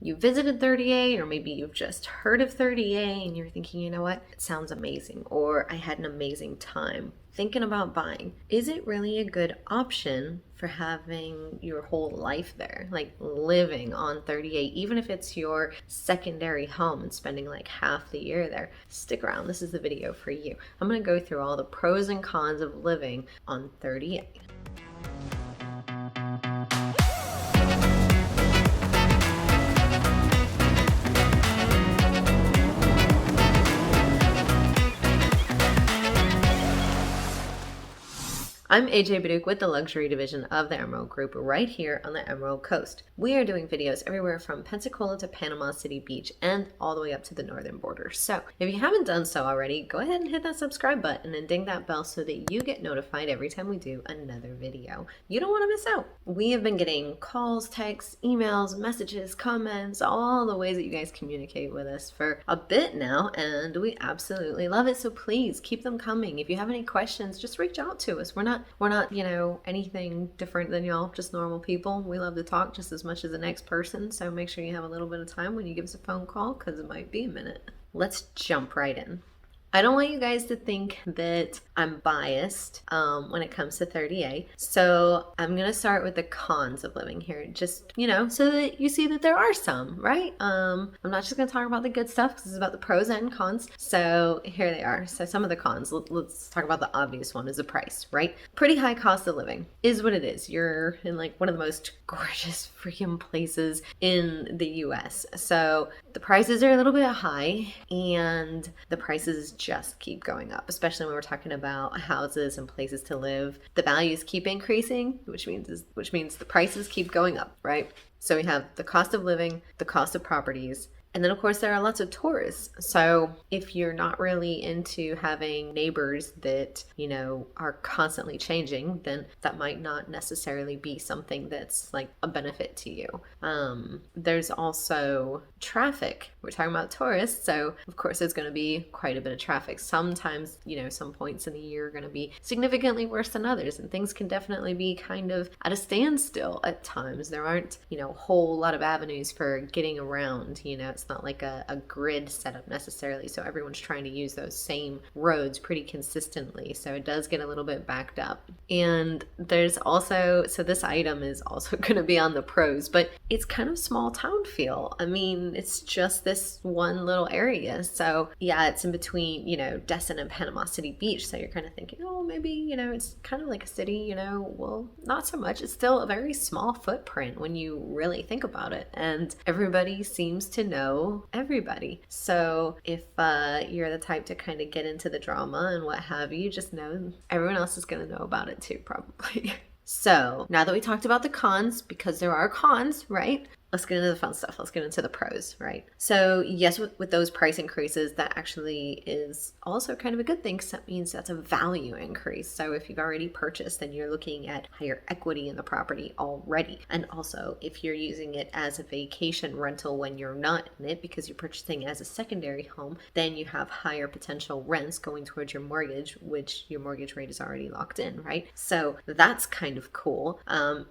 you visited 38, or maybe you've just heard of 38 and you're thinking, you know what, it sounds amazing, or I had an amazing time thinking about buying. Is it really a good option for having your whole life there, like living on 38, even if it's your secondary home and spending like half the year there? Stick around, this is the video for you. I'm gonna go through all the pros and cons of living on 38. I'm AJ Baduke with the luxury division of the Emerald Group right here on the Emerald Coast. We are doing videos everywhere from Pensacola to Panama City Beach and all the way up to the northern border. So if you haven't done so already, go ahead and hit that subscribe button and ding that bell so that you get notified every time we do another video. You don't want to miss out. We have been getting calls, texts, emails, messages, comments, all the ways that you guys communicate with us for a bit now, and we absolutely love it. So please keep them coming. If you have any questions, just reach out to us. We're not, you know, anything different than y'all, just normal people. We love to talk just as much as the next person, so make sure you have a little bit of time when you give us a phone call, because it might be a minute. Let's jump right in. I don't want you guys to think that I'm biased when it comes to 30A. So I'm going to start with the cons of living here, just, you know, so that you see that there are some, right? I'm not just going to talk about the good stuff, because it's about the pros and cons. So here they are. So some of the cons, let's talk about the obvious one, is the price, right? Pretty high cost of living is what it is. You're in like one of the most gorgeous freaking places in the US. So the prices are a little bit high, and the prices just keep going up, especially when we're talking about houses and places to live. The values keep increasing, which means the prices keep going up, right? So we have the cost of living, the cost of properties, and then of course there are lots of tourists. So if you're not really into having neighbors that, you know, are constantly changing, then that might not necessarily be something that's like a benefit to you. There's also traffic. We're talking about tourists, so of course there's going to be quite a bit of traffic. Sometimes, you know, some points in the year are going to be significantly worse than others, and things can definitely be kind of at a standstill at times. There aren't, you know, a whole lot of avenues for getting around. You know, it's not like a grid setup necessarily, so everyone's trying to use those same roads pretty consistently, so it does get a little bit backed up. And there's also, so this item is also going to be on the pros, but it's kind of small town feel. I mean, it's just this one little area. So yeah, it's in between, you know, Destin and Panama City Beach, so you're kind of thinking, oh, maybe, you know, it's kind of like a city, you know. Well, not so much. It's still a very small footprint when you really think about it, and everybody seems to know everybody. So if you're the type to kind of get into the drama and what have you, just know everyone else is going to know about it too, probably. So now that we talked about the cons, because there are cons, right? Let's get into the fun stuff. Let's get into the pros, right? So yes, with those price increases, that actually is also kind of a good thing, because that means that's a value increase. So if you've already purchased, then you're looking at higher equity in the property already. And also, if you're using it as a vacation rental when you're not in it, because you're purchasing as a secondary home, then you have higher potential rents going towards your mortgage, which your mortgage rate is already locked in, right? So that's kind of cool.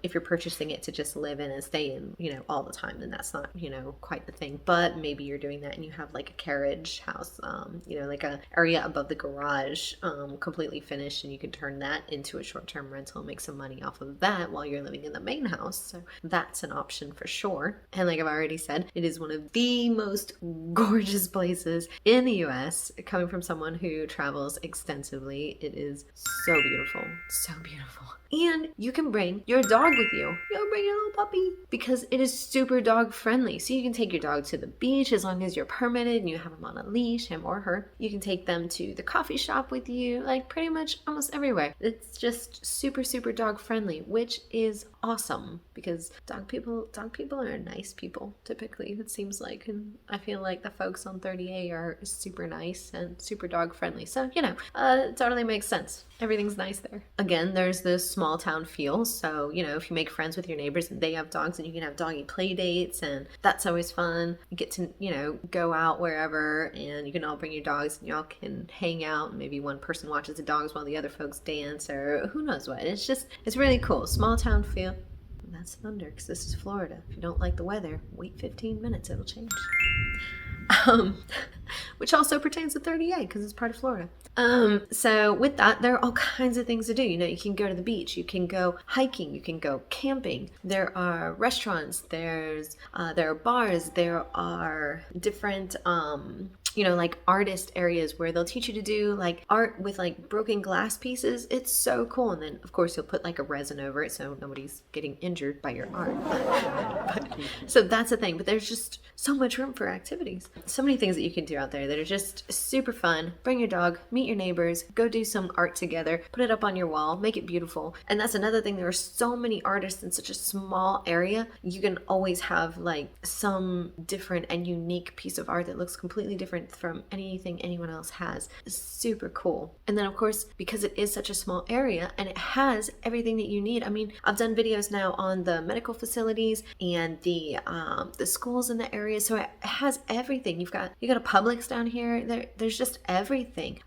If you're purchasing it to just live in and stay in, you know, all the time, then that's not, you know, quite the thing. But maybe you're doing that and you have like a carriage house, you know, like a area above the garage, completely finished, and you can turn that into a short-term rental and make some money off of that while you're living in the main house. So that's an option for sure. And like I've already said, it is one of the most gorgeous places in the US. Coming from someone who travels extensively, it is so beautiful, so beautiful. And you can bring your dog with you. You'll bring your little puppy, because it is super dog friendly. So you can take your dog to the beach as long as you're permitted and you have him on a leash, him or her. You can take them to the coffee shop with you, like pretty much almost everywhere. It's just super, super dog friendly, which is awesome, because dog people are nice people typically, it seems like. And I feel like the folks on 30A are super nice and super dog friendly. So, you know, it totally makes sense. Everything's nice there. Again, there's this small town feel. So, you know, if you make friends with your neighbors and they have dogs, and you can have doggy play dates, and that's always fun. You get to, you know, go out wherever, and you can all bring your dogs and y'all can hang out. And maybe one person watches the dogs while the other folks dance, or who knows what. It's really cool. Small town feel. That's thunder, because this is Florida. If you don't like the weather, wait 15 minutes, it'll change. Which also pertains to 30A because it's part of Florida. So with that, there are all kinds of things to do. You know, you can go to the beach, you can go hiking, you can go camping. There are restaurants, there are bars, there are different you know, like artist areas where they'll teach you to do like art with like broken glass pieces. It's so cool. And then of course you'll put like a resin over it so nobody's getting injured by your art. So that's the thing. But there's just so much room for activities. So many things that you can do out there that are just super fun. Bring your dog, meet your neighbors, go do some art together, put it up on your wall, make it beautiful. And that's another thing. There are so many artists in such a small area. You can always have like some different and unique piece of art that looks completely different from anything anyone else has. It's super cool. And then of course, because it is such a small area and it has everything that you need. I mean, I've done videos now on the medical facilities and the schools in the area, so it has everything. You got a Publix down here. There's just everything.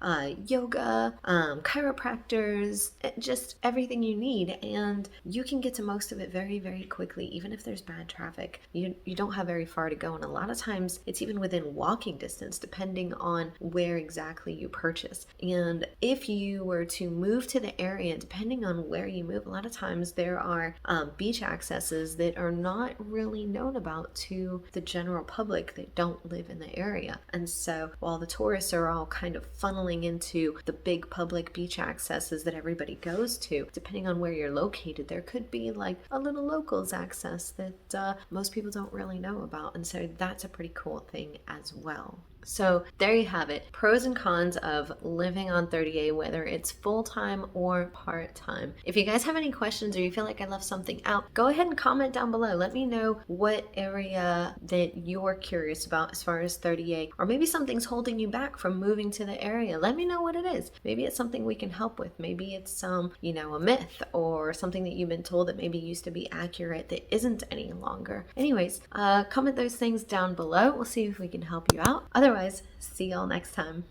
Yoga, chiropractors, just everything you need, and you can get to most of it very, very quickly. Even if there's bad traffic, you don't have very far to go, and a lot of times it's even within walking distance, depending on where exactly you purchase. And if you were to move to the area, depending on where you move, a lot of times there are beach accesses that are not really known about to the general public that don't live in the area. And so while the tourists are all kind of funneling into the big public beach accesses that everybody goes to, depending on where you're located, there could be like a little locals access that most people don't really know about. And so that's a pretty cool thing as well. So there you have it. Pros and cons of living on 30A, whether it's full-time or part-time. If you guys have any questions or you feel like I left something out, go ahead and comment down below. Let me know what area that you're curious about as far as 30A, or maybe something's holding you back from moving to the area. Let me know what it is. Maybe it's something we can help with. Maybe it's you know, a myth or something that you've been told that maybe used to be accurate that isn't any longer. Anyways, comment those things down below. We'll see if we can help you out. Otherwise, see y'all next time.